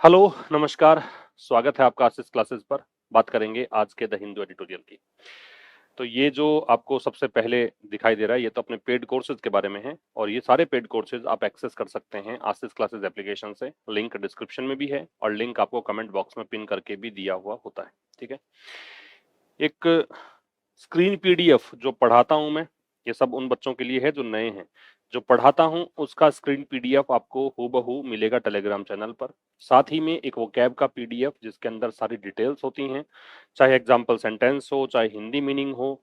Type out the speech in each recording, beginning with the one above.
Hello, नमस्कार। स्वागत है आपका आशीष क्लासेस पर। बात करेंगे आज के द हिंदू एडिटोरियल की। तो ये जो आपको सबसे पहले दिखाई दे रहा है ये तो अपने पेड कोर्सेज के बारे में है और ये सारे पेड कोर्सेज आप एक्सेस कर सकते हैं आशीष क्लासेस एप्लीकेशन से। लिंक डिस्क्रिप्शन में भी है और लिंक आपको कमेंट बॉक्स में पिन करके भी दिया हुआ होता है। ठीक है। एक स्क्रीन पीडीएफ जो पढ़ाता हूं मैं, ये सब उन बच्चों के लिए है जो नए हैं। जो पढ़ाता हूं उसका स्क्रीन पीडीएफ आपको हूबहू मिलेगा टेलीग्राम चैनल पर। साथ ही में एक वोकैब का पीडीएफ जिसके अंदर सारी डिटेल्स होती हैं, चाहे एग्जाम्पल सेंटेंस हो, चाहे हिंदी मीनिंग हो,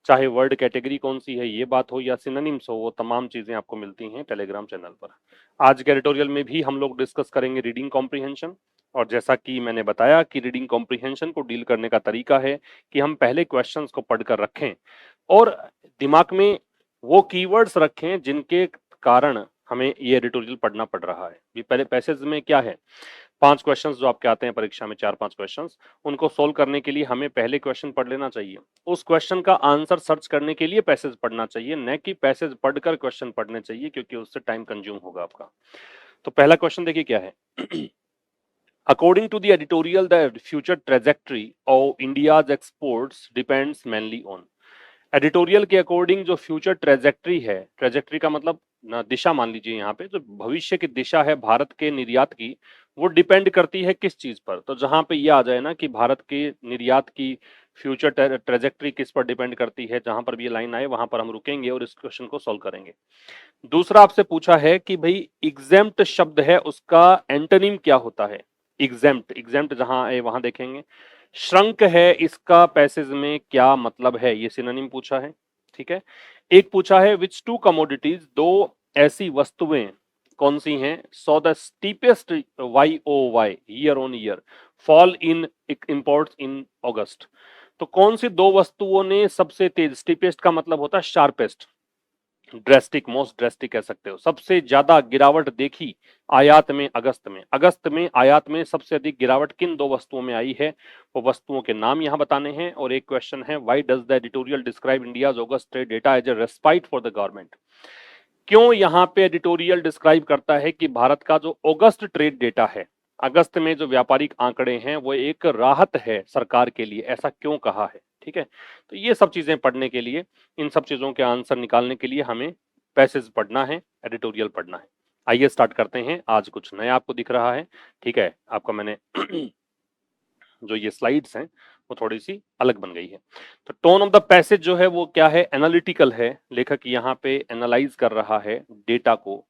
चाहे वर्ड कैटेगरी कौन सी है ये बात हो, या सिनोनिम्स हो, वो तमाम चीजें आपको मिलती हैं टेलीग्राम चैनल पर। आज के एडिटोरियल में भी हम लोग डिस्कस करेंगे रीडिंग कॉम्प्रिहेंशन। और जैसा कि मैंने बताया कि रीडिंग कॉम्प्रिहेंशन को डील करने का तरीका है कि हम पहले क्वेश्चंस को पढ़कर रखें और दिमाग में वो कीवर्ड्स रखें जिनके कारण हमें ये एडिटोरियल पढ़ना पड़ रहा है। भी पहले पैसेज में क्या है, 5 क्वेश्चंस जो आपके आते हैं परीक्षा में, 4-5 क्वेश्चंस, उनको सोल्व करने के लिए हमें पहले क्वेश्चन पढ़ लेना चाहिए। उस क्वेश्चन का आंसर सर्च करने के लिए पैसेज पढ़ना चाहिए, न कि पैसेज पढ़कर क्वेश्चन पढ़ने चाहिए, क्योंकि उससे टाइम कंज्यूम होगा आपका। तो पहला क्वेश्चन देखिए क्या है। According to the editorial, the future trajectory of India's exports depends mainly on। Editorial के अकॉर्डिंग जो फ्यूचर ट्रेजेक्ट्री है, ट्रेजेक्ट्री का मतलब ना दिशा मान लीजिए, यहाँ पे जो भविष्य की दिशा है भारत के निर्यात की, वो डिपेंड करती है किस चीज पर। तो जहां पे ये आ जाए ना कि भारत के निर्यात की फ्यूचर ट्रेजेक्ट्री किस पर डिपेंड करती है, जहां पर भी ये लाइन आए वहां पर हम रुकेंगे और इस क्वेश्चन को सोल्व करेंगे। दूसरा आपसे पूछा है कि भाई एग्जेम्प्ट शब्द है उसका एंटोनिम क्या होता है। एग्जेम्प्ट, एग्जेम्प्ट जहां है वहां देखेंगे। श्रंक है, इसका पैसेज में क्या मतलब है, ये सिनोनिम पूछा है। ठीक है। एक पूछा है विच टू कमोडिटीज, दो ऐसी वस्तुएं कौन सी हैं, so the steepest YOY year on year fall in imports in August. तो कौन सी दो वस्तुओं ने सबसे तेज, स्टीपेस्ट का मतलब होता है शार्पेस्ट, ड्रेस्टिक, मोस्ट ड्रेस्टिक कह सकते हो, सबसे ज्यादा गिरावट देखी आयात में अगस्त में। अगस्त में आयात में सबसे अधिक गिरावट किन दो वस्तुओं में आई है, वो वस्तुओं के नाम यहां बताने हैं। और एक क्वेश्चन है why does the editorial describe India's August trade data as a respite for the government. क्यों यहाँ पे एडिटोरियल डिस्क्राइब करता है कि भारत का जो अगस्त ट्रेड डेटा है, अगस्त में जो व्यापारिक आंकड़े हैं, वो एक राहत है सरकार के लिए, ऐसा क्यों कहा है। ठीक है। तो ये सब चीजें पढ़ने के लिए, इन सब चीजों के आंसर निकालने के लिए हमें पैसेज पढ़ना है, एडिटोरियल पढ़ना है। आइए स्टार्ट करते हैं। आज कुछ नया आपको दिख रहा है। ठीक है। आपका मैंने जो ये स्लाइड्स हैं वो थोड़ी सी अलग बन गई है। तो टोन ऑफ द पैसेज जो है वो क्या है, एनालिटिकल है। लेखक यहाँ पे एनालाइज कर रहा है डेटा को।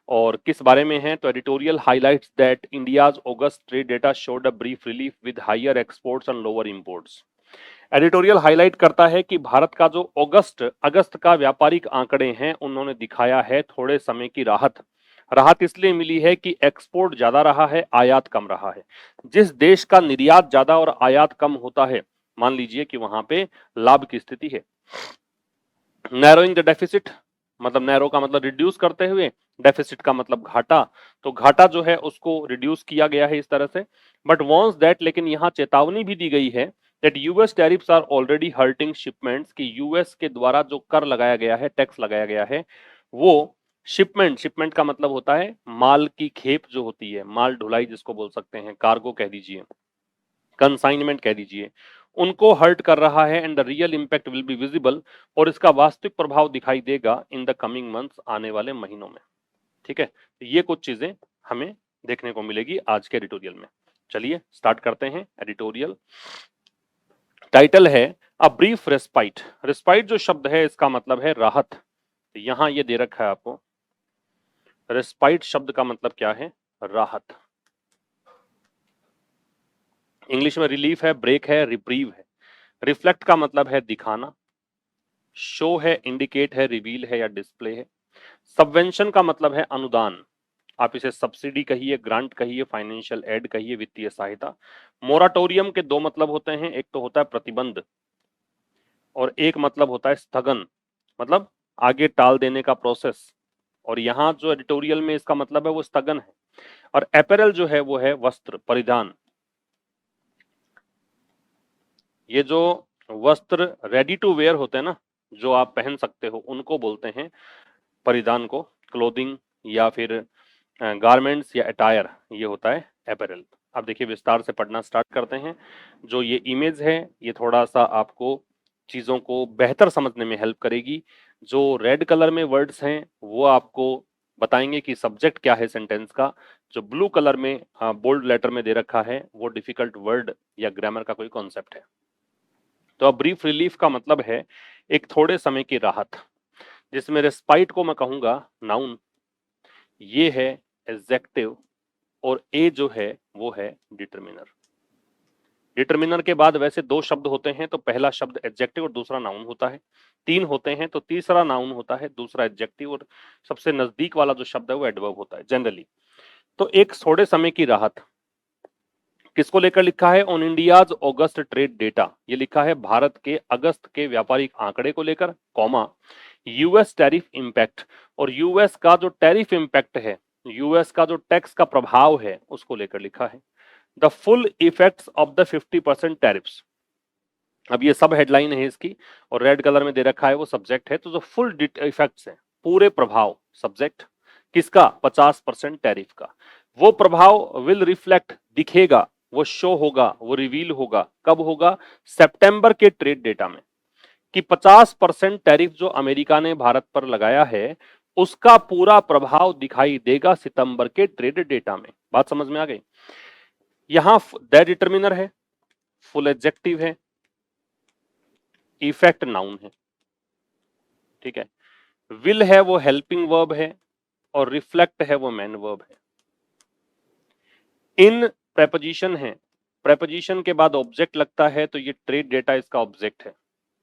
और किस बारे में है, तो editorial highlights that India's August trade data showed a brief relief with higher exports and lower imports. Editorial highlight करता है कि भारत का जो अगस्त अगस्त का व्यापारिक आंकड़े हैं, उन्होंने दिखाया है थोड़े समय की राहत। राहत इसलिए मिली है कि एक्सपोर्ट ज्यादा रहा है, आयात कम रहा है। जिस देश का निर्यात ज्यादा और आयात कम होता है, मान लीजिए कि वहां पे लाभ की स्थिति है। नैरोइंग द डेफिसिट, मतलब नैरो का मतलब रिड्यूस करते हुए, डेफिसिट का मतलब घाटा। तो घाटा जो है उसको रिड्यूस किया गया है इस तरह से। बट वॉन्स दैट, लेकिन यहाँ चेतावनी भी दी गई है that US tariffs are already hurting shipments, कि यूएस के द्वारा जो कर लगाया गया है, टैक्स लगाया गया है, वो शिपमेंट, शिपमेंट का मतलब होता है माल की खेप जो होती है, माल ढुलाई जिसको बोल सकते हैं, कार्गो कह दीजिए, कंसाइनमेंट कह दीजिए, उनको हर्ट कर रहा है। And the real impact will be visible, और इसका वास्तविक प्रभाव दिखाई देगा इन द कमिंग मंथ्स, आने वाले महीनों में। ठीक है। तो ये कुछ चीजें हमें देखने को मिलेगी आज के एडिटोरियल में। चलिए स्टार्ट करते हैं एडिटोरियल। टाइटल है अ ब्रीफ रेस्पाइट। रेस्पाइट जो शब्द है इसका मतलब है राहत। तो यहां ये दे रखा है आपको, रेस्पाइट शब्द का मतलब क्या है, राहत। इंग्लिश में रिलीफ है, ब्रेक है, रिप्रीव है। रिफ्लेक्ट का मतलब है दिखाना। शो है, इंडिकेट है, रिवील है या डिस्प्ले है। सबवेंशन का मतलब है अनुदान, आप इसे सब्सिडी कहिए, ग्रांट कहिए, फाइनेंशियल एड कहिए, वित्तीय सहायता। मोराटोरियम के दो मतलब होते हैं, एक तो होता है प्रतिबंध और एक मतलब होता है स्थगन, मतलब आगे टाल देने का प्रोसेस। और यहाँ जो एडिटोरियल में इसका मतलब है वो स्थगन है। और अपैरल जो है वो है वस्त्र, परिधान। ये जो वस्त्र रेडी टू वेयर होते हैं ना, जो आप पहन सकते हो, उनको बोलते हैं परिधान को, क्लोथिंग या फिर गारमेंट्स या अटायर, ये होता है अपैरल। अब देखिए विस्तार से पढ़ना स्टार्ट करते हैं। जो ये इमेज है ये थोड़ा सा आपको चीजों को बेहतर समझने में हेल्प करेगी। जो रेड कलर में वर्ड्स हैं वो आपको बताएंगे कि सब्जेक्ट क्या है सेंटेंस का। जो ब्लू कलर में बोल्ड लेटर में दे रखा है वो डिफिकल्ट वर्ड या ग्रामर का कोई कॉन्सेप्ट है। तो अब ब्रीफ रिलीफ का मतलब है एक थोड़े समय की राहत, जिसमें रेस्पाइट को मैं कहूंगा नाउन, ये है एडजेक्टिव, और ए जो है वो है डिटरमिनर। डिटरमिनर के बाद वैसे दो शब्द होते हैं, तो पहला शब्द एडजेक्टिव और दूसरा नाउन होता है। तीन होते हैं तो तीसरा नाउन होता है, दूसरा एडजेक्टिव, और सबसे नजदीक वाला जो शब्द है वो एडवर्ब होता है जनरली। तो एक थोड़े समय की राहत किसको लेकर लिखा है? On India's August trade data, ये लिखा है भारत के अगस्त के व्यापारिक आंकड़े को लेकर, कॉमा यूएस टैरिफ इंपैक्ट, और यूएस का जो टैरिफ इंपैक्ट है, यूएस का जो टैक्स का प्रभाव है उसको लेकर लिखा है। The full effects of the 50% tariffs. अब ये सब हेडलाइन है इसकी, और रेड कलर में दे रखा है वो सब्जेक्ट है। तो जो फुल इफेक्ट्स है, पूरे प्रभाव, सब्जेक्ट किसका? 50% टैरिफ का। वो प्रभाव विल रिफ्लेक्ट, दिखेगा, वो शो होगा, वो रिवील होगा, कब होगा? सितंबर के ट्रेड डेटा में, कि 50% टैरिफ जो अमेरिका ने भारत पर लगाया है उसका पूरा प्रभाव दिखाई देगा सितंबर के ट्रेड डेटा में। बात समझ में आ गई? यहां द डिटरमिनर है, फुल एडजेक्टिव है, इफेक्ट नाउन है, ठीक है, विल है वो हेल्पिंग वर्ब है, और रिफ्लेक्ट है वो मेन वर्ब है। इन प्रेपोजिशन है, प्रेपोजिशन के बाद ऑब्जेक्ट लगता है, तो ये ट्रेड डेटा इसका ऑब्जेक्ट है,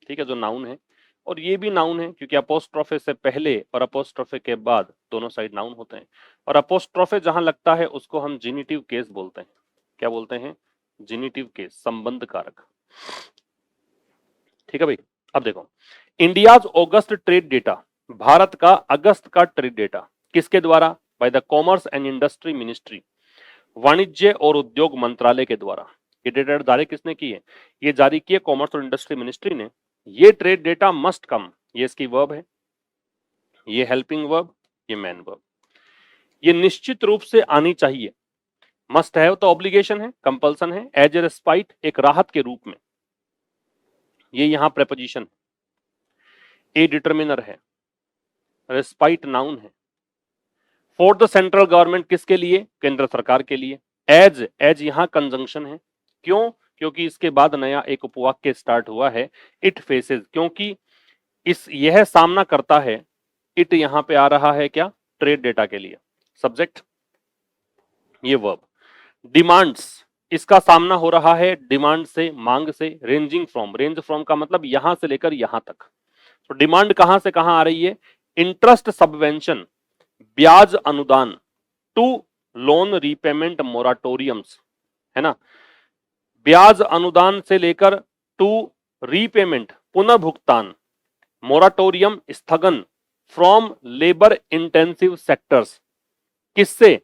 ठीक है, जो नाउन है। और ये भी नाउन है क्योंकि अपोस्ट्रोफे से पहले और अपोस्ट्रोफे के बाद दोनों साइड नाउन होते हैं, और अपोस्ट्रोफे जहां लगता है उसको हम जिनिटिव केस बोलते हैं। क्या बोलते हैं? जिनिटिव केस, संबंध कारक, ठीक है भाई। अब देखो, India's August trade data, Bharat का अगस्त का ट्रेड डेटा किसके द्वारा? By the commerce and industry ministry, वाणिज्य और उद्योग मंत्रालय के द्वारा। ये डेटा जारी किसने की है? ये जारी किए कॉमर्स और इंडस्ट्री मिनिस्ट्री ने। ये ट्रेड डेटा मस्ट कम, ये इसकी वर्ब है, ये हेल्पिंग वर्ब, ये मैन वर्ब, ये निश्चित रूप से आनी चाहिए। मस्ट है तो ऑब्लिगेशन है, कंपल्सन है, एज ए रेस्पाइट एक राहत के रूप में, ये यहां प्रेपोजिशन है, ए डिटरमिनर है, रेस्पाइट नाउन है, फॉर द सेंट्रल गवर्नमेंट किसके लिए? केंद्र सरकार के लिए। एज, एज यहां कंजंक्शन है, क्यों? क्योंकि इसके बाद नया एक उपवाक्य स्टार्ट हुआ है, इट फेसेस, क्योंकि इस यह सामना करता है, इट यहां पे आ रहा है क्या? ट्रेड डेटा के लिए, सब्जेक्ट, ये वर्ब। डिमांड्स, इसका सामना हो रहा है डिमांड से, मांग से, रेंजिंग फ्रॉम, रेंज फ्रॉम का मतलब यहां से लेकर यहां तक। तो डिमांड कहां से कहां आ रही है? इंटरेस्ट सबवेंशन, ब्याज अनुदान, टू लोन रीपेमेंट मोराटोरियम्स, है ना, ब्याज अनुदान से लेकर टू रीपेमेंट पुनर्भुगतान, मोराटोरियम स्थगन, फ्रॉम लेबर इंटेंसिव सेक्टर्स, किससे?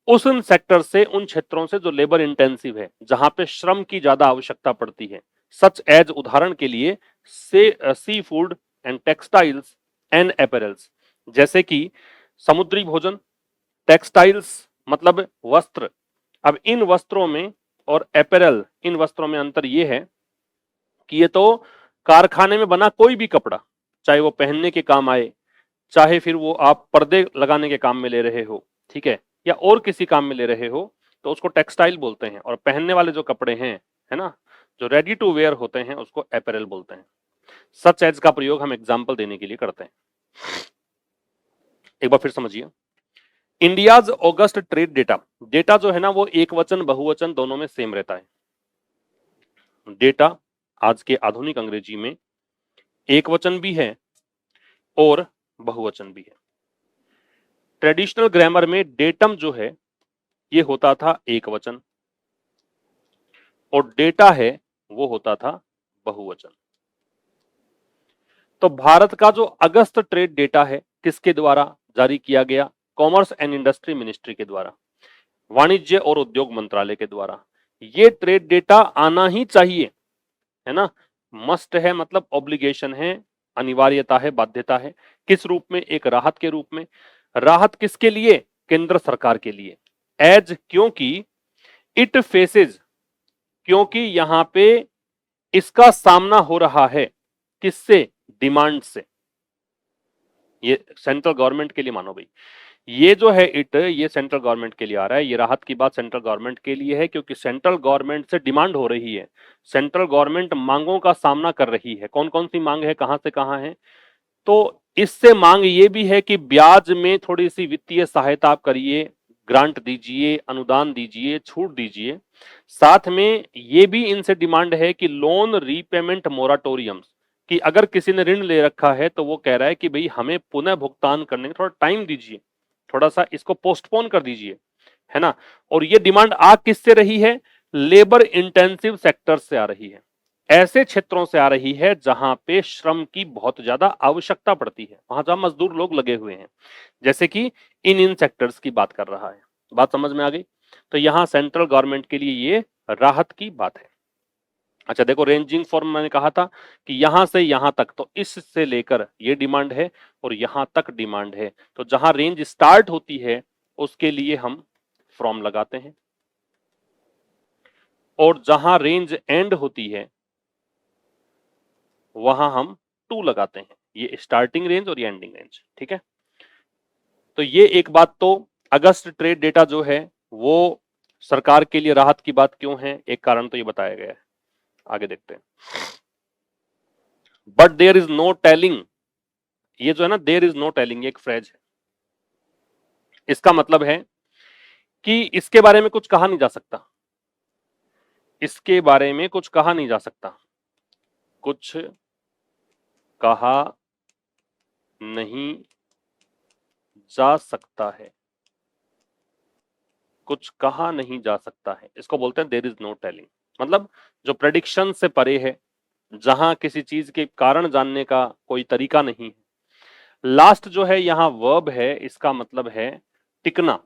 उस उन सेक्टर से, उन क्षेत्रों से जो लेबर इंटेंसिव है, जहां पे श्रम की ज्यादा आवश्यकता पड़ती है। सच एज, उदाहरण के लिए, से sea food and textiles and apparels, जैसे कि समुद्री भोजन, टेक्सटाइल्स मतलब वस्त्र। अब इन वस्त्रों में और अपैरल, इन वस्त्रों में अंतर यह है कि ये तो कारखाने में बना कोई भी कपड़ा, चाहे वो पहनने के काम आए, चाहे फिर वो आप पर्दे लगाने के काम में ले रहे हो, ठीक है, या और किसी काम में ले रहे हो, तो उसको टेक्सटाइल बोलते हैं। और पहनने वाले जो कपड़े हैं, है ना, जो रेडी टू वेयर होते हैं, उसको अपैरल बोलते हैं। सच एज का प्रयोग हम एग्जाम्पल देने के लिए करते हैं। एक बार फिर समझिए, India's August trade data, data जो है ना वो एक वचन बहुवचन दोनों में सेम रहता है। डेटा आज के आधुनिक अंग्रेजी में एक वचन भी है और बहुवचन भी है। ट्रेडिशनल ग्रामर में डेटम जो है ये होता था एक वचन, और डेटा है वो होता था बहुवचन। तो भारत का जो अगस्त ट्रेड डेटा है किसके द्वारा जारी किया गया? कॉमर्स एंड इंडस्ट्री मिनिस्ट्री के द्वारा, वाणिज्य और उद्योग मंत्रालय के द्वारा। ये ट्रेड डेटा आना ही चाहिए, है ना, मस्ट है मतलब ऑब्लिगेशन है, अनिवार्यता है, बाध्यता है। किस रूप में? एक राहत के रूप में। राहत किसके लिए? केंद्र सरकार के लिए। एज, क्योंकि इट फेसेज, क्योंकि यहां पे इसका सामना हो रहा है किससे, डिमांड से। ये सेंट्रल गवर्नमेंट के लिए मानो भाई, ये जो है इट, ये सेंट्रल गवर्नमेंट के लिए आ रहा है, ये राहत की बात सेंट्रल गवर्नमेंट के लिए है, क्योंकि सेंट्रल गवर्नमेंट से डिमांड हो रही है, सेंट्रल गवर्नमेंट मांगों का सामना कर रही है। कौन कौन सी मांग है, कहां से कहां है? तो इससे मांग ये भी है कि ब्याज में थोड़ी सी वित्तीय सहायता आप करिए, ग्रांट दीजिए, अनुदान दीजिए, छूट दीजिए। साथ में ये भी इनसे डिमांड है कि लोन रीपेमेंट मोराटोरियम्स, कि अगर किसी ने ऋण ले रखा है तो वो कह रहा है कि भाई हमें पुनः भुगतान करने में थोड़ा टाइम दीजिए, थोड़ा सा इसको पोस्टपोन कर दीजिए, है ना। और ये डिमांड आ किससे रही है, लेबर इंटेंसिव सेक्टर से आ रही है, ऐसे क्षेत्रों से आ रही है जहां पे श्रम की बहुत ज्यादा आवश्यकता पड़ती है, वहां जहां मजदूर लोग लगे हुए हैं, जैसे कि इन सेक्टर्स की बात कर रहा है। बात समझ में आ गई? तो यहां सेंट्रल गवर्नमेंट के लिए ये राहत की बात है। अच्छा देखो, रेंजिंग फॉर्म मैंने कहा था कि यहां से यहां तक, तो इससे लेकर ये डिमांड है और यहां तक डिमांड है, तो जहां रेंज स्टार्ट होती है उसके लिए हम फ्रॉम लगाते हैं, और जहां रेंज एंड होती है वहां हम टू लगाते हैं, ये स्टार्टिंग रेंज और ये एंडिंग रेंज, ठीक है। तो ये एक बात तो, अगस्त ट्रेड डेटा जो है वो सरकार के लिए राहत की बात क्यों है, एक कारण तो ये बताया गया है, आगे देखते हैं। But there is no telling, ये जो है ना, देयर इज नो टेलिंग, ये एक फ्रेज है, इसका मतलब है कि इसके बारे में कुछ कहा नहीं जा सकता, इसके बारे में कुछ कहा नहीं जा सकता, कुछ कहा नहीं जा सकता है, कुछ कहा नहीं जा सकता है, इसको बोलते हैं देयर इज नो टेलिंग। मतलब जो प्रेडिक्शन से परे है, जहां किसी चीज के कारण जानने का कोई तरीका नहीं है। लास्ट जो है यहां वर्ब है, इसका मतलब है टिकना,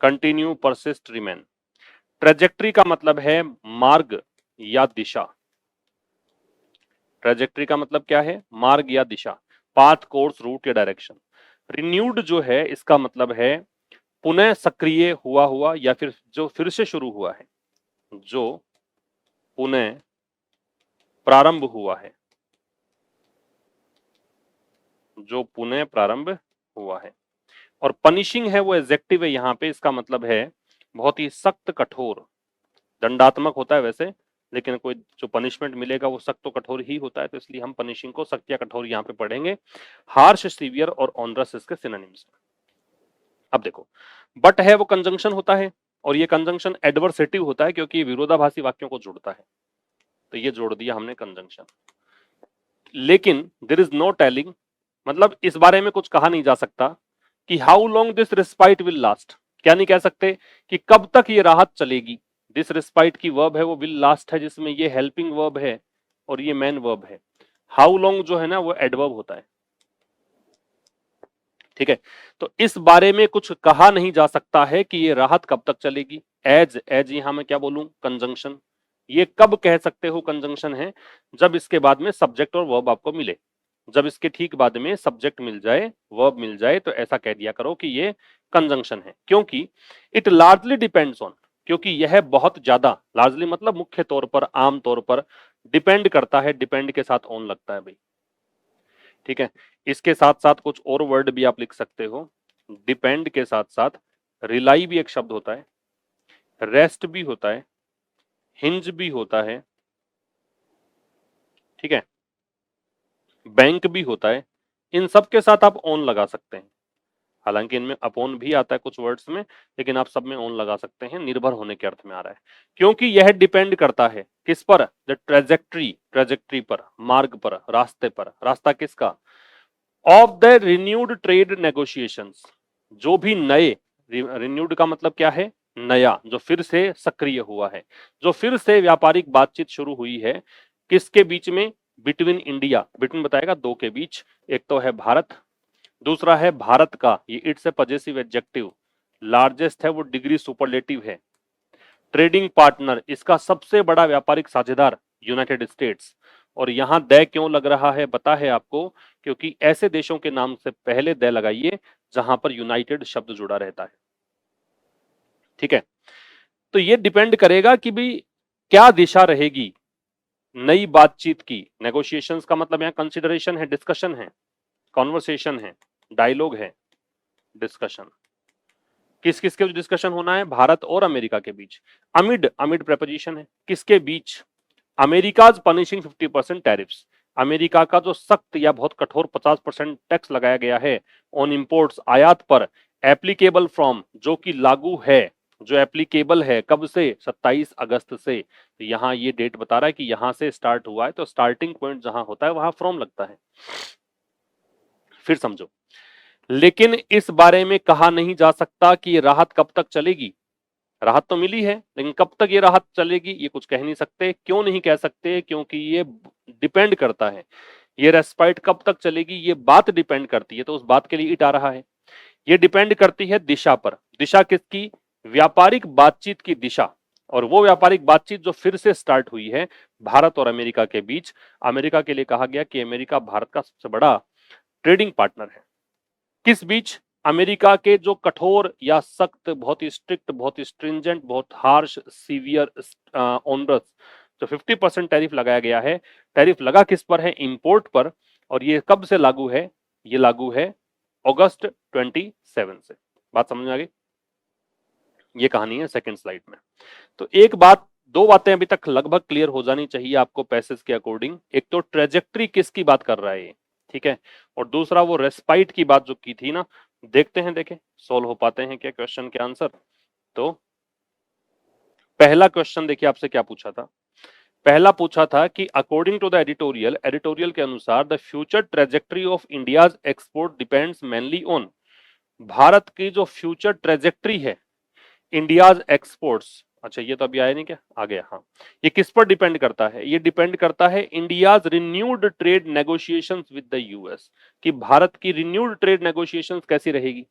कंटिन्यू, परसिस्ट, रिमेन। ट्रेजेक्ट्री का मतलब है मार्ग या दिशा, ट्रेजेक्ट्री का मतलब क्या है, मार्ग या दिशा, पाथ, कोर्स, रूट या डायरेक्शन। रिन्यूड जो है इसका मतलब है पुनः सक्रिय हुआ हुआ, या फिर जो फिर से शुरू हुआ है, जो पुनः प्रारंभ हुआ है, जो पुनः प्रारंभ हुआ है। और पनिशिंग है वो एडजेक्टिव है यहाँ पे, इसका मतलब है बहुत ही सख्त, कठोर, दंडात्मक होता है वैसे, लेकिन कोई जो पनिशमेंट मिलेगा वो सख्त तो कठोर ही होता है, तो इसलिए हम पनिशिंग को सख्त या कठोर यहाँ पे पढ़ेंगे। हार्श, सीवियर और ऑनरस इसके सिनोनिम्स। अब देखो, बट है वो कंजंक्शन होता है, और ये कंजंक्शन एडवर्सेटिव होता है क्योंकि ये विरोधाभासी वाक्यों को जोड़ता है, तो ये जोड़ दिया हमने कंजंक्शन। लेकिन देयर इज नो टेलिंग, मतलब इस बारे में कुछ कहा नहीं जा सकता कि how long this respite will last, क्या नहीं कह सकते कि कब तक ये राहत चलेगी। दिस रिस्पाइट की वर्ब है वो विल लास्ट है, जिसमें ये हेल्पिंग वर्ब है और ये मेन वर्ब है। हाउ लॉन्ग जो है ना वो एडवर्ब होता है, ठीक है। तो इस बारे में कुछ कहा नहीं जा सकता है कि ये राहत कब तक चलेगी। एज, एज यहां मैं क्या बोलूं, कंजंक्शन। ये कब कह सकते हो कंजंक्शन है, जब इसके बाद में सब्जेक्ट और वर्ब आपको मिले, जब इसके ठीक बाद में सब्जेक्ट मिल जाए, वर्ब मिल जाए, तो ऐसा कह दिया करो कि ये कंजंक्शन है। क्योंकि इट लार्जली डिपेंड्स ऑन, क्योंकि यह बहुत ज्यादा, लार्जली मतलब मुख्य तौर पर, आम तौर पर, डिपेंड करता है, डिपेंड के साथ ऑन लगता है भाई, ठीक है। इसके साथ साथ कुछ और वर्ड भी आप लिख सकते हो, डिपेंड के साथ साथ रिलाई भी एक शब्द होता है, रेस्ट भी होता है, हिंज भी होता है, ठीक है, बैंक भी होता है, इन सब के साथ आप ऑन लगा सकते हैं। हालांकि इनमें अपॉन भी आता है कुछ वर्ड्स में, लेकिन आप सब में ऑन लगा सकते हैं, निर्भर होने के अर्थ में आ रहा है, क्योंकि यह डिपेंड करता है किस पर, द ट्रेजेक्ट्री, ट्रेजेक्ट्री पर, मार्ग पर, रास्ते पर, रास्ता किसका, of the renewed trade negotiations, जो भी नए, रिन्यूड का मतलब क्या है, नया, जो फिर से सक्रिय हुआ है, जो फिर से व्यापारिक बातचीत शुरू हुई है, किसके बीच में, बिटवीन इंडिया, बिटवीन बताएगा दो के बीच, एक तो है भारत, दूसरा है भारत का, ये it's a possessive adjective, largest है वो डिग्री सुपरलेटिव है, ट्रेडिंग पार्टनर, इसका सबसे बड़ा व्यापारिक साझेदार यूनाइटेड स्टेट्स। और यहां द क्यों लग रहा है पता है आपको, क्योंकि ऐसे देशों के नाम से पहले द लगाइए जहां पर यूनाइटेड शब्द जुड़ा रहता है, ठीक है। तो ये डिपेंड करेगा कि भाई क्या दिशा रहेगी नई बातचीत की। नेगोशिएशंस का मतलब यहाँ कंसिडरेशन है, डिस्कशन है, कॉन्वर्सेशन है, डायलॉग है, डिस्कशन। किस किस के डिस्कशन होना है? भारत और अमेरिका के बीच। अमिड, अमिड प्रेपोजिशन है, किसके बीच? अमेरिकाज पनिशिंग 50% टैरिफ्स, अमेरिका का जो सख्त या बहुत कठोर 50% टैक्स लगाया गया है ऑन इंपोर्ट्स, आयात पर, एप्लीकेबल फ्रॉम, जो कि लागू है, जो एप्लीकेबल है कब से? 27 अगस्त से। तो यहाँ ये डेट बता रहा है कि यहां से स्टार्ट हुआ है, तो स्टार्टिंग पॉइंट जहां होता है वहां फ्रॉम लगता है। फिर समझो, लेकिन इस बारे में कहा नहीं जा सकता कि ये राहत कब तक चलेगी। राहत तो मिली है, लेकिन कब तक ये राहत चलेगी ये कुछ कह नहीं सकते। क्यों नहीं कह सकते? क्योंकि ये डिपेंड करता है, ये रेस्पाइट कब तक चलेगी ये बात डिपेंड करती है। तो उस बात के लिए इट आ रहा है। ये डिपेंड करती है दिशा पर। दिशा किसकी? व्यापारिक बातचीत की दिशा। और वो व्यापारिक बातचीत जो फिर से स्टार्ट हुई है भारत और अमेरिका के बीच। अमेरिका के लिए कहा गया कि अमेरिका भारत का सबसे बड़ा ट्रेडिंग पार्टनर है। किस बीच? अमेरिका के जो कठोर या सख्त, बहुत ही स्ट्रिक्ट, बहुत ही स्ट्रिंजेंट, बहुत हार्श, सीवियर, ऑनरस जो 50% टैरिफ लगाया गया है। टैरिफ लगा किस पर है? इंपोर्ट पर। और ये कब से लागू है? ये लागू है अगस्त 27 से। बात समझ में आ गई? ये कहानी है सेकंड स्लाइड में। तो एक बात, दो बातें अभी तक लगभग क्लियर हो जानी चाहिए आपको पैसेज के अकॉर्डिंग। एक तो ट्रेजेक्ट्री किसकी बात कर रहा है ये, ठीक है, और दूसरा वो रेस्पाइट की बात जो की थी ना। देखते हैं, देखें सॉल्व हो पाते हैं क्या क्वेश्चन के आंसर। तो पहला क्वेश्चन देखिए आपसे क्या पूछा था। पहला पूछा था कि according to the editorial, editorial के अनुसार the future trajectory of India's export depends mainly on, Bharat की जो फ्यूचर ट्रेजेक्ट्री है इंडियाज एक्सपोर्ट्स। अच्छा ये तो अभी आया नहीं क्या? आ गया, हाँ। ये किस पर डिपेंड करता है? ये डिपेंड करता है India's renewed trade negotiations with the US, कि भारत की रिन्यूड ट्रेड नेगोशिएशंस कैसी रहेगी,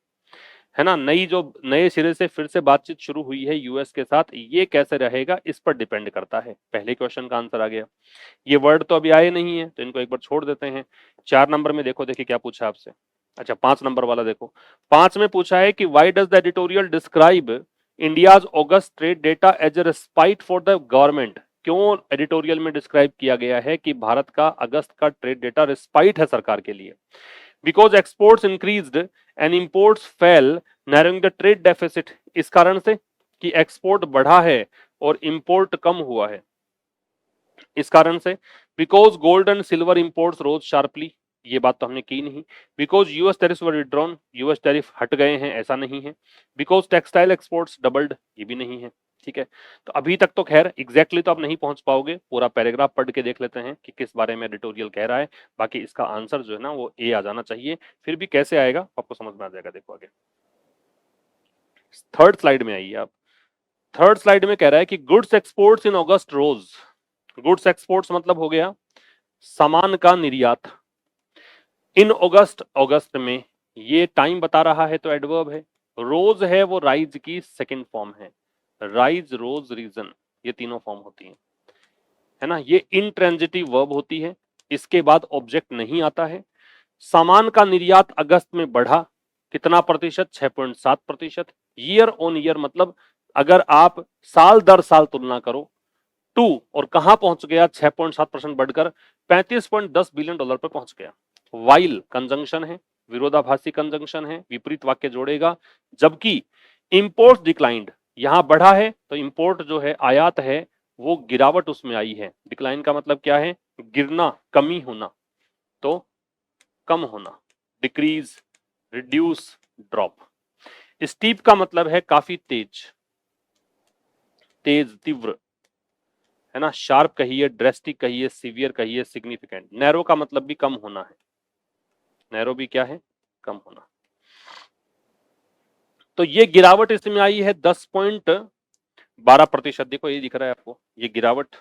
है ना। नई जो नए सिरे से फिर से बातचीत शुरू हुई है यूएस के साथ, ये कैसे रहेगा इस पर डिपेंड करता है। पहले क्वेश्चन का आंसर आ गया। ये वर्ड तो अभी आए नहीं है तो इनको एक बार छोड़ देते हैं। 4 नंबर में देखो, देखिए क्या पूछा आपसे। अच्छा 5 नंबर वाला देखो। 5 में पूछा है कि why does the editorial describe India's August trade data as a respite for the government. क्यों एडिटोरियल में डिस्क्राइब किया गया है कि भारत का अगस्त का ट्रेड डेटा रेस्पाइट है सरकार के लिए? Because exports increased and imports fail, narrowing the trade deficit. इस कारण से कि एक्सपोर्ट बढ़ा है और इंपोर्ट कम हुआ है, इस कारण से। Because gold and silver imports rose sharply, ये बात तो हमने की नहीं। Because US tariffs were withdrawn, US tariff हट गए हैं, ऐसा नहीं है। बिकॉज टेक्सटाइल एक्सपोर्ट्स डबल्ड, ये भी नहीं है, ठीक है। तो अभी तक तो खैर एग्जैक्टली तो आप नहीं पहुंच पाओगे, पूरा पैराग्राफ पढ़ के देख लेते हैं कि किस बारे में एडिटोरियल कह रहा है। बाकी इसका आंसर जो है ना वो ए आ जाना चाहिए। फिर भी कैसे आएगा आपको समझ में आ जाएगा, देखो आगे। थर्ड स्लाइड में आइए आप। थर्ड स्लाइड में कह रहा है कि गुड्स एक्सपोर्ट्स इन अगस्त रोज। गुड्स एक्सपोर्ट्स मतलब हो गया सामान का निर्यात। इन अगस्त, अगस्त में, ये टाइम बता रहा है तो एडवर्ब है। रोज है वो राइज की सेकंड फॉर्म है, राइज, रोज, रीजन, ये तीनों फॉर्म होती हैं, है ना। ये इंट्रांजिटिव वर्ब होती है, इसके बाद ऑब्जेक्ट नहीं आता है। सामान का निर्यात अगस्त में बढ़ा, कितना प्रतिशत? 6.7%। ईयर ऑन ईयर मतलब अगर आप साल दर साल तुलना करो, टू, और कहां पहुंच गया? 6.7% बढ़कर 35.10 बिलियन डॉलर पर पहुंच गया। वाइल कंजंक्शन है, विरोधाभासी कंजंक्शन है, विपरीत वाक्य जोड़ेगा। जबकि इंपोर्ट डिक्लाइंड, यहां बढ़ा है तो इंपोर्ट जो है आयात है वो गिरावट उसमें आई है। डिक्लाइन का मतलब क्या है? गिरना, कमी होना, तो कम होना, डिक्रीज, रिड्यूस, ड्रॉप। स्टीप का मतलब है काफी तेज, तेज, तीव्र, है ना। शार्प कहिए, ड्रेस्टिक कहिए, सीवियर कहिए, सिग्निफिकेंट। नैरो का मतलब भी कम होना है, नैरो भी क्या है? कम होना। तो ये गिरावट इसमें आई है 10.12%। देखो ये दिख रहा है आपको, ये गिरावट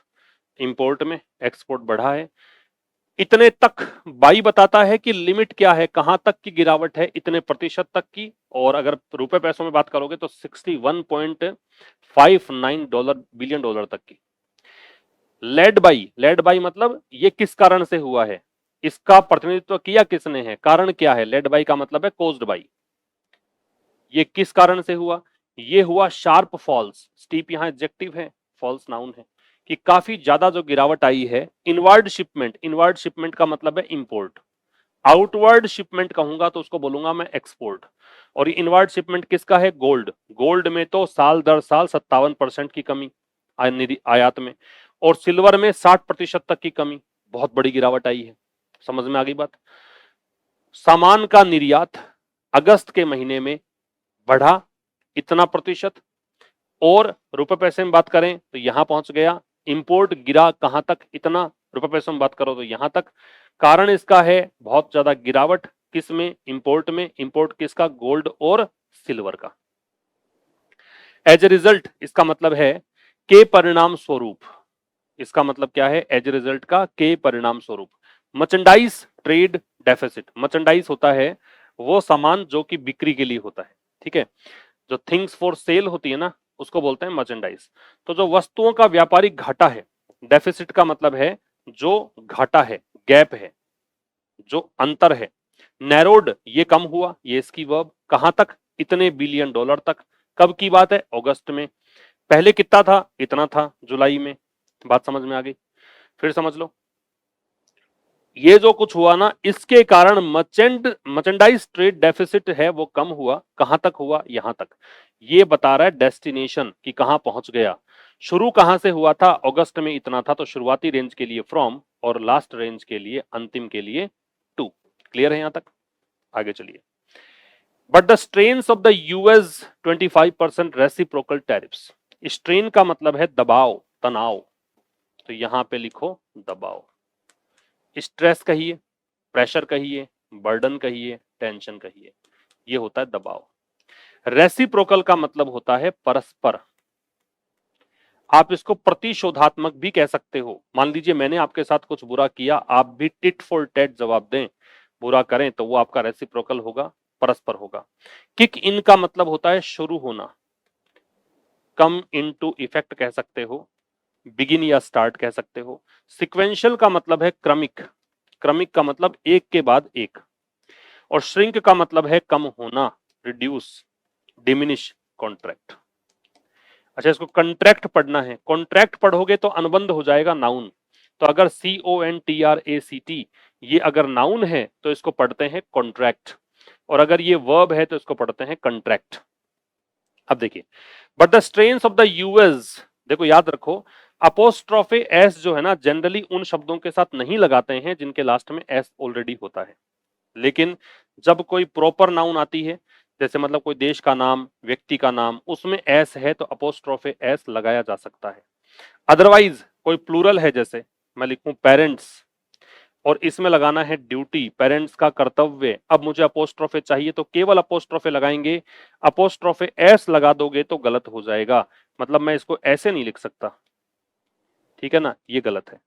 इंपोर्ट में, एक्सपोर्ट बढ़ा है इतने तक। बाई बताता है कि लिमिट क्या है, कहां तक की गिरावट है, इतने प्रतिशत तक की। और अगर रुपए पैसों में बात करोगे तो 61.59 डॉलर, बिलियन डॉलर तक की। लेड बाई मतलब ये किस कारण से हुआ है, इसका प्रतिनिधित्व किया किसने है, कारण क्या है? लेड बाई का मतलब है कोज्ड बाई। ये किस कारण से हुआ? ये हुआ शार्प फॉल्स, स्टीप यहां एडजेक्टिव है, फॉल्स नाउन है, कि काफी ज्यादा जो गिरावट आई है। इनवर्ड शिपमेंट, इनवर्ड शिपमेंट का मतलब है इंपोर्ट, आउटवर्ड शिपमेंट कहूंगा तो उसको बोलूंगा मैं एक्सपोर्ट। और ये इनवर्ड शिपमेंट किसका है? गोल्ड। गोल्ड में तो साल दर साल 57% की कमी आयात में, और सिल्वर में 60% तक की कमी, बहुत बड़ी गिरावट आई है। समझ में आ गई बात? सामान का निर्यात अगस्त के महीने में बढ़ा इतना प्रतिशत, और रुपए पैसे में बात करें तो यहां पहुंच गया। इंपोर्ट गिरा कहां तक? इतना। रुपए पैसे में बात करो तो यहां तक। कारण इसका है बहुत ज्यादा गिरावट किस में? इंपोर्ट में। इंपोर्ट किसका? गोल्ड और सिल्वर का। एज ए रिजल्ट इसका मतलब है के परिणाम स्वरूप। इसका मतलब क्या है? एज ए रिजल्ट का के परिणाम स्वरूप। मर्चेंडाइज ट्रेड डेफिसिट, मर्चेंडाइज होता है वो सामान जो कि बिक्री के लिए होता है, ठीक है, जो थिंग्स फॉर सेल होती है ना, उसको बोलते हैं मर्चेंडाइज। तो जो वस्तुओं का व्यापारिक घाटा है, डेफिसिट का मतलब है जो घाटा है, गैप है, जो अंतर है। नैरोड, ये कम हुआ, ये इसकी वर्ब। कहां तक? इतने बिलियन डॉलर तक। कब की बात है? अगस्त में। पहले कितना था? इतना था जुलाई में। बात समझ में आ गई? फिर समझ लो, ये जो कुछ हुआ ना, इसके कारण मर्चेंडाइज ट्रेड डेफिसिट है वो कम हुआ। कहां तक हुआ? यहां तक। ये बता रहा है डेस्टिनेशन कि कहां पहुंच गया। शुरू कहां से हुआ था? अगस्त में इतना था, तो शुरुआती रेंज के लिए फ्रॉम, और लास्ट रेंज के लिए, अंतिम के लिए टू। क्लियर है यहां तक? आगे चलिए। But the strains of the US 25% reciprocal tariffs. Strain का मतलब है दबाव, तनाव, तो यहां पे लिखो दबाव। स्ट्रेस कहिए, प्रेशर कहिए, बर्डन कहिए, टेंशन कहिए, ये होता है दबाव। रेसिप्रोकल का मतलब होता है परस्पर। आप इसको प्रतिशोधात्मक भी कह सकते हो। मान लीजिए मैंने आपके साथ कुछ बुरा किया, आप भी टिट फॉर टैट जवाब दें, बुरा करें, तो वो आपका रेसिप्रोकल होगा, परस्पर होगा। किक इन का मतलब होता है शुरू होना, कम इनटू इफेक्ट कह सकते हो, बिगिन या स्टार्ट कह सकते हो। सिक्वेंशियल का मतलब है क्रमिक, क्रमिक का मतलब एक के बाद एक। और श्रिंक का मतलब है कम होना, रिड्यूस, डिमिनिश, कॉन्ट्रैक्ट। अच्छा, इसको कंट्रैक्ट पढ़ना है। कॉन्ट्रैक्ट पढ़ोगे तो अनुबंध हो जाएगा नाउन। तो अगर CONTRACT ये अगर नाउन है तो इसको पढ़ते हैं कॉन्ट्रैक्ट, और अगर ये वर्ब है तो इसको पढ़ते हैं कंट्रैक्ट। अब देखिए, but the strains of the US, देखो याद रखो, अपोस्ट्रोफे एस जो है ना, जनरली उन शब्दों के साथ नहीं लगाते हैं जिनके लास्ट में एस ऑलरेडी होता है। लेकिन जब कोई प्रॉपर नाउन आती है, जैसे मतलब कोई देश का नाम, व्यक्ति का नाम, उसमें एस है तो अपोस्ट्रोफे एस लगाया जा सकता है। अदरवाइज कोई प्लूरल है, जैसे मैं लिखूं पेरेंट्स, और इसमें लगाना है ड्यूटी, पेरेंट्स का कर्तव्य, अब मुझे अपोस्ट्रोफे चाहिए तो केवल अपोस्ट्रोफे लगाएंगे। अपोस्ट्रोफे एस लगा दोगे तो गलत हो जाएगा, मतलब मैं इसको ऐसे नहीं लिख सकता, ठीक है ना, ये गलत है।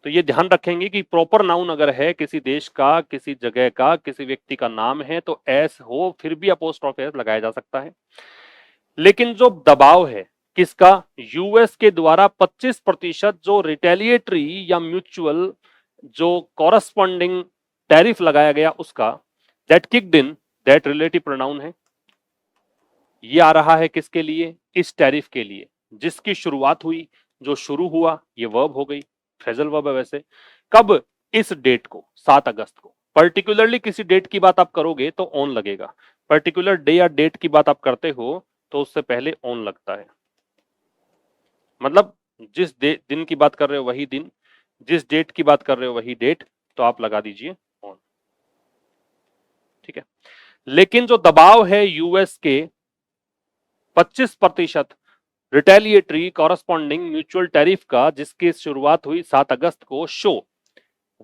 तो ये ध्यान रखेंगे कि प्रॉपर नाउन अगर है किसी देश का, किसी जगह का, किसी व्यक्ति का नाम है, तो एस हो फिर भी अपोस्ट्रोफे एस लगाया जा सकता है। लेकिन जो दबाव है किसका? यूएस के द्वारा 25% जो रिटेलिएटरी या म्यूचुअल जो कॉरस्पॉन्डिंग टैरिफ लगाया गया उसका, that kicked in, that relative pronoun है। ये आ रहा है किसके लिए? इस टैरिफ के लिए जिसकी शुरुआत हुई, जो शुरू हुआ, ये वर्ब हो गई, फ्रेजल वर्ब है वैसे। कब? इस डेट को, 7 अगस्त को। पर्टिकुलरली किसी डेट की बात आप करोगे तो ऑन लगेगा, पर्टिकुलर डे या डेट की बात आप करते हो तो उससे पहले ऑन लगता है। मतलब जिस दिन की बात कर रहे हो वही दिन, जिस डेट की बात कर रहे हो वही डेट, तो आप लगा दीजिए ऑन, ठीक है। लेकिन जो दबाव है यूएस के 25% रिटेलिएटरी कॉरस्पॉन्डिंग म्यूचुअल टैरिफ का, जिसकी शुरुआत हुई 7 अगस्त को, शो,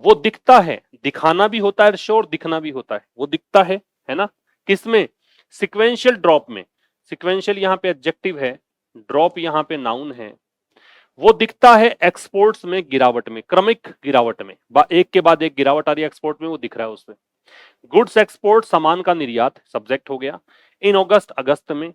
वो दिखता है, दिखाना भी होता है शो, और दिखना भी होता है, वो दिखता है ना, किसमें? सिक्वेंशियल ड्रॉप में। सिक्वेंशियल यहां पे एडजेक्टिव है, ड्रॉप यहां पे नाउन है। वो दिखता है एक्सपोर्ट्स में गिरावट में, क्रमिक गिरावट में, एक के बाद एक गिरावट आ रही है एक्सपोर्ट में, वो दिख रहा है उसमें। गुड्स एक्सपोर्ट, सामान का निर्यात, सब्जेक्ट हो गया, इन अगस्त, अगस्त में।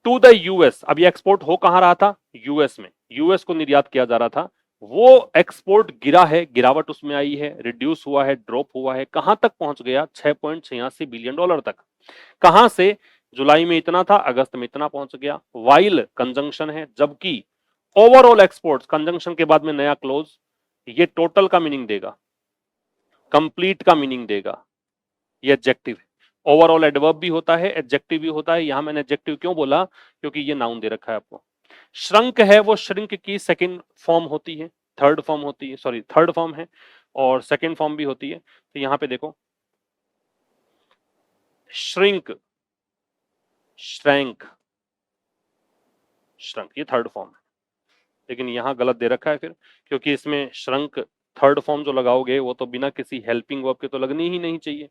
टू द यूएस, अब ये एक्सपोर्ट हो कहां रहा था? यूएस में, यूएस को निर्यात किया जा रहा था। वो एक्सपोर्ट गिरा है, गिरावट उसमें आई है, रिड्यूस हुआ है, ड्रॉप हुआ है, कहां तक पहुंच गया? $6.86 बिलियन तक। कहां से? जुलाई में इतना था, अगस्त में इतना पहुंच गया। वाइल कंजंक्शन है, जबकि ओवरऑल एक्सपोर्ट्स कंजंक्शन के बाद में नया क्लोज, ये टोटल का मीनिंग देगा, कंप्लीट का मीनिंग देगा। ये एडजेक्टिव है। ओवरऑल एडवर्ब भी होता है, एडजेक्टिव भी होता है। यहां मैंने एडजेक्टिव क्यों बोला, क्योंकि ये नाउन दे रखा है आपको। श्रंक है वो श्रिंक की सेकंड फॉर्म होती है, थर्ड फॉर्म होती है, सॉरी थर्ड फॉर्म है, और सेकंड फॉर्म भी होती है। तो यहां पे देखो, श्रिंक, श्रैंक, श्रंक, ये थर्ड फॉर्म है। लेकिन यहां गलत दे रखा है फिर, क्योंकि इसमें श्रंक थर्ड फॉर्म जो लगाओगे वो तो बिना किसी हेल्पिंग वर्ब के तो लगनी ही नहीं चाहिए।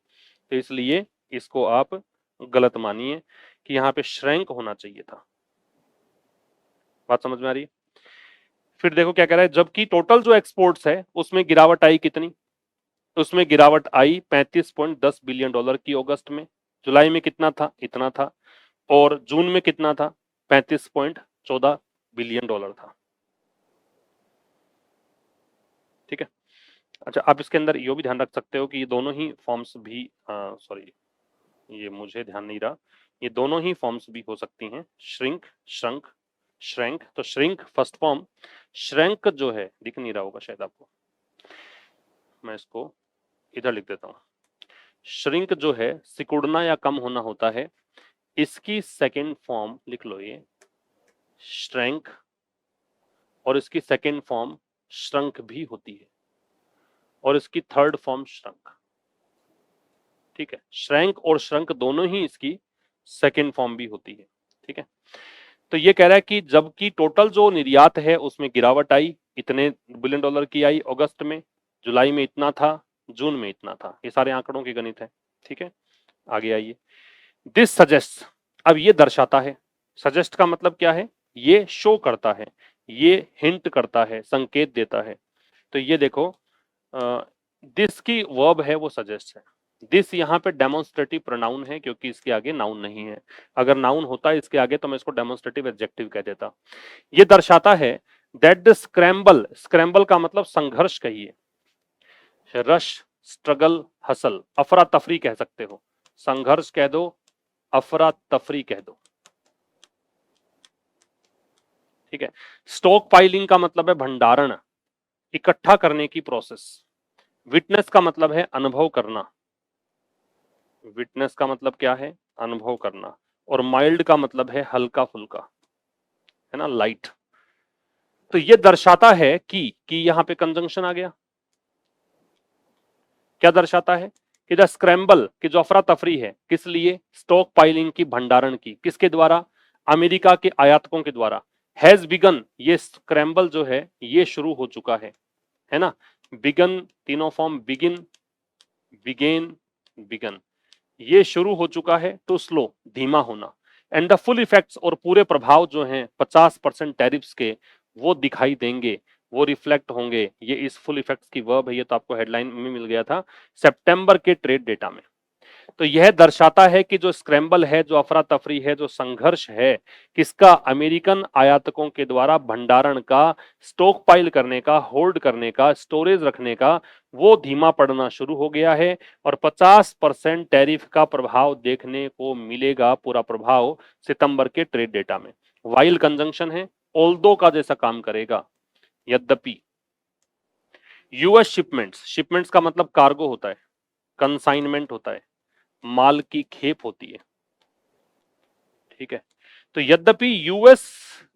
तो इसलिए इसको आप गलत मानिए कि यहाँ पे श्रैंक होना चाहिए था। बात समझ में आ रही है? फिर देखो क्या कह रहा है, जबकि टोटल जो एक्सपोर्ट्स है उसमें गिरावट आई कितनी, उसमें गिरावट आई 35.10 बिलियन डॉलर की अगस्त में। जुलाई में कितना था, इतना था, और जून में कितना था, 35.14 बिलियन डॉलर था। ठीक है। अच्छा, आप इसके अंदर ये भी ध्यान रख सकते हो कि ये दोनों ही फॉर्म्स भी, सॉरी ये मुझे ध्यान नहीं रहा, ये दोनों ही फॉर्म्स भी हो सकती हैं, श्रिंक, श्रंक, श्रैंक। तो श्रिंक फर्स्ट फॉर्म, श्रैंक जो है, दिख नहीं रहा होगा शायद आपको, मैं इसको इधर लिख देता हूं। श्रिंक जो है सिकुड़ना या कम होना होता है, इसकी सेकंड फॉर्म लिख लो ये श्रैंक, और इसकी सेकंड फॉर्म श्रंक भी होती है, और इसकी थर्ड फॉर्म श्रंक। ठीक है, श्रैंक और श्रंक दोनों ही इसकी सेकंड फॉर्म भी होती है। ठीक है, तो ये कह रहा है कि जबकि टोटल जो निर्यात है उसमें गिरावट आई, इतने बिलियन डॉलर की आई अगस्त में, जुलाई में इतना था, जून में इतना था। ये सारे आंकड़ों की गणित है। ठीक है, आगे आइए। दिस सजेस्ट, अब ये दर्शाता है, सजेस्ट का मतलब क्या है, ये शो करता है, ये हिंट करता है, संकेत देता है। तो ये देखो, दिस की वर्ब है वो सजेस्ट है। दिस यहाँ पे डेमोन्स्ट्रेटिव प्रोनाउन है क्योंकि इसके आगे नाउन नहीं है। अगर नाउन होता है इसके आगे तो मैं इसको डेमोन्स्ट्रेटिव एडजेक्टिव कह देता। ये दर्शाता है दैट द स्क्रैम्बल, स्क्रैम्बल का मतलब संघर्ष कहिए, रश, स्ट्रगल, हसल, अफरा तफरी कह सकते हो, संघर्ष कह दो, अफरा तफरी कह दो। ठीक है, स्टॉक पाइलिंग का मतलब है भंडारण, इकट्ठा करने की प्रोसेस। विटनेस का मतलब है अनुभव करना, विटनेस का मतलब क्या है, अनुभव करना। और माइल्ड का मतलब है हल्का फुल्का, है ना, लाइट। तो ये दर्शाता है कि यहां पे कंजंक्शन आ गया। क्या दर्शाता है कि द स्क्रैम्बल की जो अफरा तफरी है, किस लिए, स्टॉक पाइलिंग की, भंडारण की, किसके द्वारा, अमेरिका के आयातकों के द्वारा। हैज बिगन, ये स्क्रैम्बल जो है ये शुरू हो चुका है ना। बिगन तीनों फॉर्म, बिगिन, बिगेन, बिगन, ये शुरू हो चुका है। टू स्लो, धीमा होना। एंड द फुल इफेक्ट्स, और पूरे प्रभाव जो हैं 50% टैरिफ्स के, वो दिखाई देंगे, वो रिफ्लेक्ट होंगे। ये इस फुल इफेक्ट्स की वर्ब है, ये तो आपको हेडलाइन में मिल गया था, सितंबर के ट्रेड डेटा में। तो यह दर्शाता है कि जो स्क्रैम्बल है, जो अफरा तफरी है, जो संघर्ष है, किसका, अमेरिकन आयातकों के द्वारा भंडारण का, स्टॉक पाइल करने का, होल्ड करने का, स्टोरेज रखने का, वो धीमा पड़ना शुरू हो गया है। और 50% टैरिफ का प्रभाव देखने को मिलेगा, पूरा प्रभाव सितंबर के ट्रेड डेटा में। वाइल कंजंक्शन है, ऑल्दो का जैसा काम करेगा, यद्यपि। यूएस शिपमेंट्स, शिपमेंट्स का मतलब कार्गो होता है, कंसाइनमेंट होता है, माल की खेप होती है। ठीक है, तो यद्यपि यूएस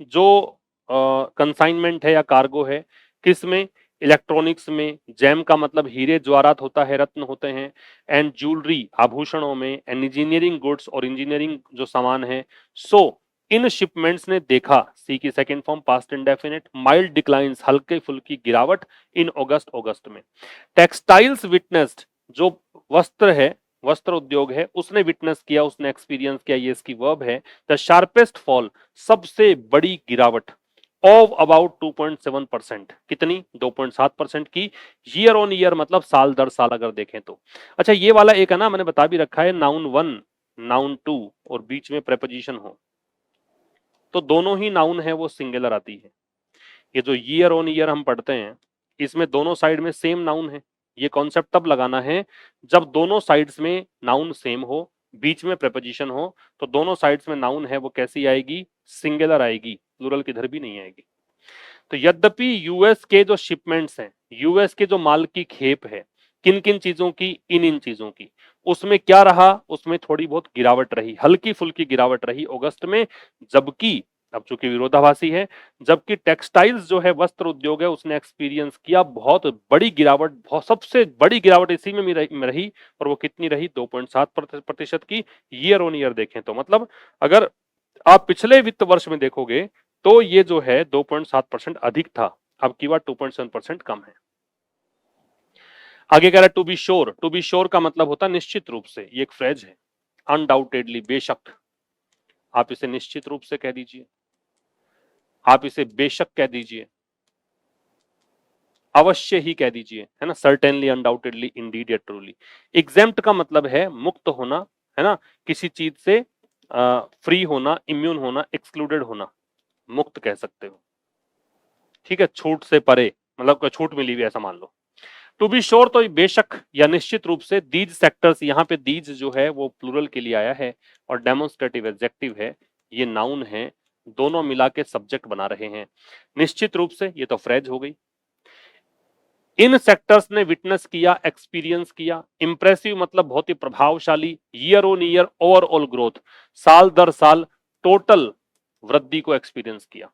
जो कंसाइनमेंट है या कार्गो है, किस में, इलेक्ट्रॉनिक्स में, जेम का मतलब हीरे ज्वारात होता है, रत्न होते हैं, एंड ज्वेलरी, आभूषणों में, एंड इंजीनियरिंग गुड्स, और इंजीनियरिंग जो सामान है। सो इन शिपमेंट्स ने देखा, सी की second form past indefinite, mild declines, हल्के फुल्की गिरावट इन अगस्त में। टेक्सटाइल्स विटनेस्ड, जो वस्त्र है, वस्त्र उद्योग है, उसने विटनेस किया, उसने एक्सपीरियंस किया, ये इसकी वर्ब है। द शार्पेस्ट फॉल, सबसे बड़ी गिरावट, ऑफ अबाउट 2.7%, कितनी, 2.7% की, ईयर ऑन ईयर मतलब साल दर साल अगर देखें तो। अच्छा, ये वाला एक है ना, मैंने बता भी रखा है, नाउन 1, नाउन 2 और बीच में प्रेपोजिशन हो, तो दोनों ही नाउन है वो सिंगुलर आती है। ये जो ईयर ऑन ईयर हम पढ़ते हैं, इसमें दोनों साइड में सेम नाउन है। ये कॉन्सेप्ट तब लगाना है जब दोनों साइड्स में नाउन सेम हो, बीच में प्रेपोजिशन हो तो दोनों साइड्स में नाउन है वो कैसी आएगी, सिंगुलर आएगी, प्लूरल किधर भी नहीं आएगी। तो यद्यपि यूएस के जो शिपमेंट्स हैं, यूएस के जो माल की खेप है, किन किन चीजों की, इन चीजों की, उसमें क्या रहा, उसमें थोड़ी बहुत गिरावट रही, हल्की फुल्की गिरावट रही अगस्त में। जबकि अब चूंकि विरोधाभासी है, जबकि टेक्सटाइल्स जो है, वस्त्र उद्योग है, उसने एक्सपीरियंस किया बहुत बड़ी गिरावट, बहुत सबसे बड़ी गिरावट इसी में रही। और वो कितनी रही, 2.7% की। ईयर ऑन ईयर देखें तो मतलब अगर आप पिछले वित्त वर्ष में देखोगे तो ये जो है 2.7% अधिक था, अब की बार 2.7% कम है। आगे कह रहा है to be sure. To be sure का मतलब होता है निश्चित रूप से, ये एक फ्रेज है। अनडाउटेडली, बेशक, आप इसे निश्चित रूप से कह दीजिए, आप इसे बेशक कह दीजिए, अवश्य ही कह दीजिए, है ना, सर्टेनली, अनडाउटेडली, इंडीड या ट्रूली। एग्जेम्प्ट का मतलब है मुक्त होना, है ना, किसी चीज से फ्री होना, इम्यून होना, एक्सक्लूडेड होना, मुक्त कह सकते हो। ठीक है, छूट से परे, मतलब छूट मिली हुई ऐसा मान लो। टू बी श्योर तो बेशक या निश्चित रूप से, दीज सेक्टर्स, यहाँ पे दीज जो है वो प्लूरल के लिए आया है और डेमोन्स्ट्रेटिव एडजेक्टिव है, ये नाउन है, दोनों मिला के सब्जेक्ट बना रहे हैं। निश्चित रूप से ये तो फ्रेज हो गई। इन सेक्टर्स ने विटनेस किया, एक्सपीरियंस किया। इंप्रेसिव मतलब बहुत ही प्रभावशाली। Year on year overall growth, साल दर साल टोटल वृद्धि को एक्सपीरियंस किया।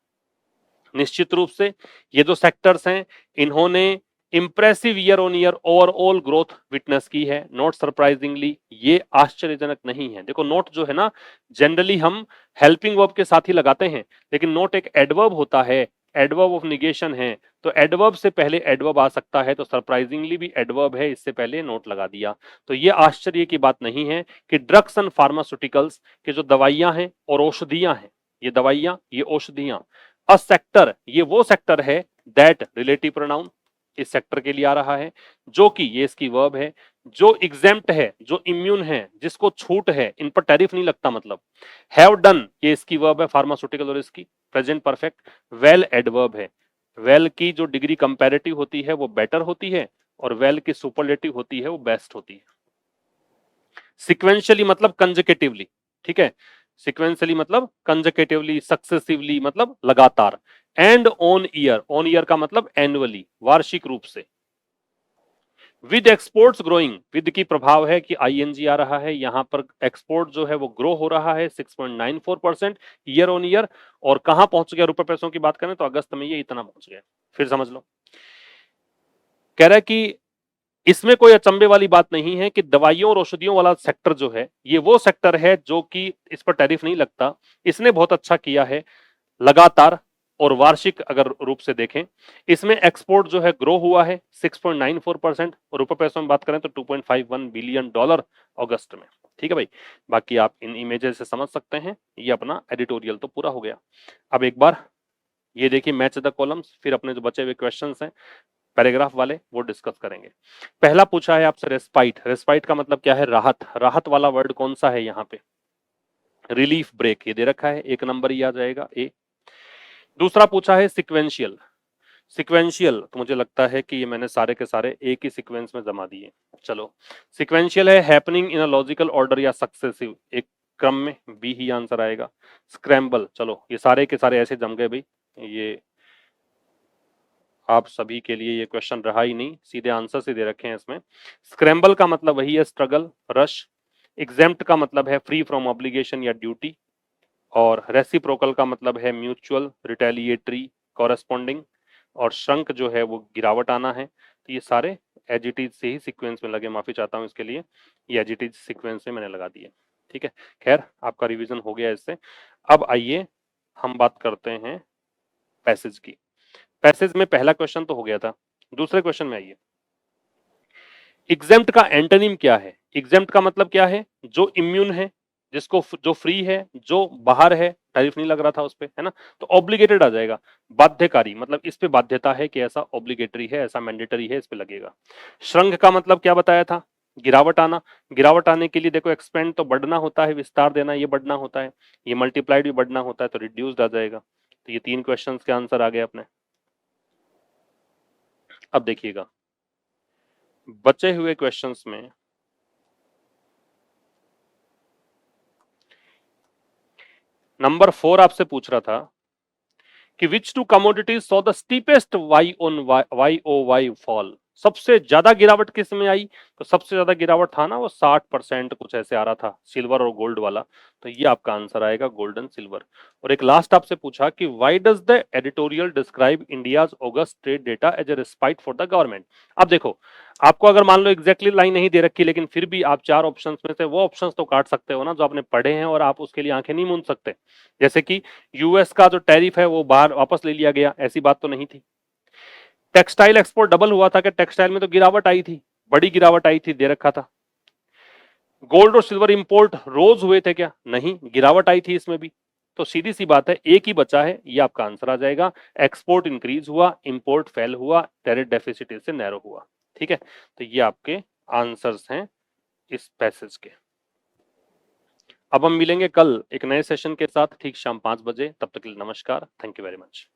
निश्चित रूप से ये जो सेक्टर्स हैं, इन्होंने impressive year on year overall growth witness की है। नॉट सरप्राइजिंगली, ये आश्चर्यजनक नहीं है। देखो नोट जो है ना, जनरली हम हेल्पिंग वर्ब के साथ ही लगाते हैं, लेकिन नोट एक एडवर्ब होता है, एडवर्ब ऑफ निगेशन है, तो एडवर्ब से पहले एडवर्ब आ सकता है, तो सरप्राइजिंगली भी एडवर्ब है, इससे पहले नोट लगा दिया। तो ये आश्चर्य की बात नहीं है कि ड्रग्स एंड फार्मास्यूटिकल्स के जो दवाइयां हैं और औषधियां हैं, ये दवाइयां, ये औषधियां। अ सेक्टर, ये वो सेक्टर है, दैट रिलेटिव प्रोनाउन इस सेक्टर के लिए आ रहा है, जो कि ये इसकी वर्ब है, जो एग्जेम्प्ट है, जो इम्यून है, जिसको छूट है, इन पर टैरिफ नहीं लगता, मतलब हैव डन ये इसकी वर्ब है, फार्मास्यूटिकल और इसकी प्रेजेंट परफेक्ट। वेल एडवर्ब है, वेल की जो डिग्री कंपैरेटिव होती है वो बेटर होती है, और वेल की सुपरलेटिव होती है वो बेस्ट होती है। सिक्वेंशियली मतलब कंजकेटिवली, ठीक है, सिक्वेंशियली मतलब कंजकेटिवली, सक्सेसिवली मतलब लगातार। एंड ऑन ईयर का मतलब एनुअली, वार्षिक रूप से। विद एक्सपोर्ट्स ग्रोइंग, विद की प्रभाव है कि आईएनजी आ रहा है, यहां पर एक्सपोर्ट जो है वो ग्रो हो रहा है 6.94% ईयर ऑन ईयर। और कहां पहुंच गया, रुपए पैसों की बात करें तो अगस्त में ये इतना पहुंच गया। फिर समझ लो, कह रहा है कि इसमें कोई अचंभे वाली बात नहीं है कि दवाइयों और औषधियों वाला सेक्टर जो है, ये वो सेक्टर है जो कि इस पर टैरिफ नहीं लगता। इसने बहुत अच्छा किया है, लगातार और वार्षिक अगर रूप से देखें, इसमें एक्सपोर्ट जो है ग्रो हुआ है 6.94%, और रुपए पैसों में बात करें तो $2.51 बिलियन अगस्त में। ठीक है भाई, बाकी आप इन इमेजेस से समझ सकते हैं। ये अपना एडिटोरियल तो पूरा हो गया। अब एक बार ये देखिए मैच द कॉलम्स, फिर अपने जो बचे हुए क्वेश्चंस हैं पैराग्राफ वाले वो डिस्कस करेंगे। पहला पूछा है आपसे रेस्पाइट। रेस्पाइट का मतलब क्या है, राहत। राहत वाला वर्ड कौन सा है यहाँ पे, रिलीफ ब्रेक, ये दे रखा है, एक नंबर ही आ जाएगा ए। दूसरा पूछा है सिक्वेंशियल। सिक्वेंशियल तो मुझे लगता है कि ये मैंने सारे के सारे एक ही सीक्वेंस में जमा दिए। चलो, सिक्वेंशियल है happening in a logical order या सक्सेसिव, एक क्रम में, बी ही आंसर आएगा। स्क्रैम्बल, चलो ये सारे के सारे ऐसे जम गए भाई, ये आप सभी के लिए ये क्वेश्चन रहा ही नहीं, सीधे आंसर से दे रखे हैं इसमें। स्क्रैम्बल का मतलब वही है, स्ट्रगल, रश। एग्जेम्प्ट का मतलब है फ्री फ्रॉम ऑब्लिगेशन या ड्यूटी, और रेसिप्रोकल का मतलब है म्यूचुअल, रिटेलिएटरी, कॉरेस्पॉन्डिंग, और श्रंक जो है वो गिरावट आना है। तो ये सारे एजिटीज से ही सीक्वेंस में लगे, माफी चाहता हूँ इसके लिए, ये एजिटीज सीक्वेंस में मैंने लगा दिए। ठीक है, खैर आपका रिवीजन हो गया इससे। अब आइए हम बात करते हैं पैसेज की। पैसेज में पहला क्वेश्चन तो हो गया था, दूसरे क्वेश्चन में आइए। एग्जेम्प्ट का एंटोनिम क्या है। एग्जेम्प्ट का मतलब क्या है, जो इम्यून है, जिसको जो फ्री है, जो बाहर है, टैरिफ नहीं लग रहा था उस पे, है ना, तो ऑब्लिगेटेड आ जाएगा। बाध्यकारी मतलब इस पे बाध्यता है कि ऐसा ऑब्लिगेटरी है, ऐसा मैंडेटरी है, इस पे लगेगा। श्रृंग का मतलब क्या बताया था, गिरावट आना। गिरावट आने के लिए देखो एक्सपेंड तो बढ़ना होता है, विस्तार देना ये बढ़ना होता है, ये मल्टीप्लाइड भी बढ़ना होता है, तो रिड्यूस्ड आ जाएगा। तो ये तीन क्वेश्चन के आंसर आ गए अपने। अब देखिएगा बचे हुए क्वेश्चंस में नंबर 4 आपसे पूछ रहा था कि which two commodities saw the steepest YoY fall, सबसे ज्यादा गिरावट किस में आई? तो सबसे ज्यादा गिरावट था ना वो 60% कुछ ऐसे आ रहा था, सिल्वर और गोल्ड वाला। तो ये आपका आंसर आएगा गोल्ड एंड सिल्वर। और एक लास्ट आपसे पूछा कि why does the editorial describe India's August trade data as a respite for the government. अब देखो, आपको अगर मान लो एग्जैक्टली लाइन नहीं दे रखी, लेकिन फिर भी आप 4 ऑप्शंस में से वो ऑप्शंस तो काट सकते हो ना जो आपने पढ़े हैं, और आप उसके लिए आंखें नहीं मूंद सकते। जैसे कि यूएस का जो टैरिफ है वो बाहर वापस ले लिया गया, ऐसी बात तो नहीं थी। टेक्सटाइल एक्सपोर्ट डबल हुआ था कि टेक्सटाइल में तो गिरावट आई थी, बड़ी गिरावट आई थी, दे रखा था। गोल्ड और सिल्वर इंपोर्ट रोज हुए थे क्या? नहीं, गिरावट आई थी इसमें भी। तो सीधी सी बात है, एक ही बचा है, ये आपका आंसर आ जाएगा। एक्सपोर्ट इंक्रीज हुआ, इंपोर्ट फेल हुआ, टेरिफ डेफिसिट इससे नैरो हुआ। ठीक है, तो ये आपके आंसर्स हैं इस पैसेज के। अब हम मिलेंगे कल एक नए सेशन के साथ ठीक शाम 5 बजे। तब तक के लिए नमस्कार, थैंक यू वेरी मच।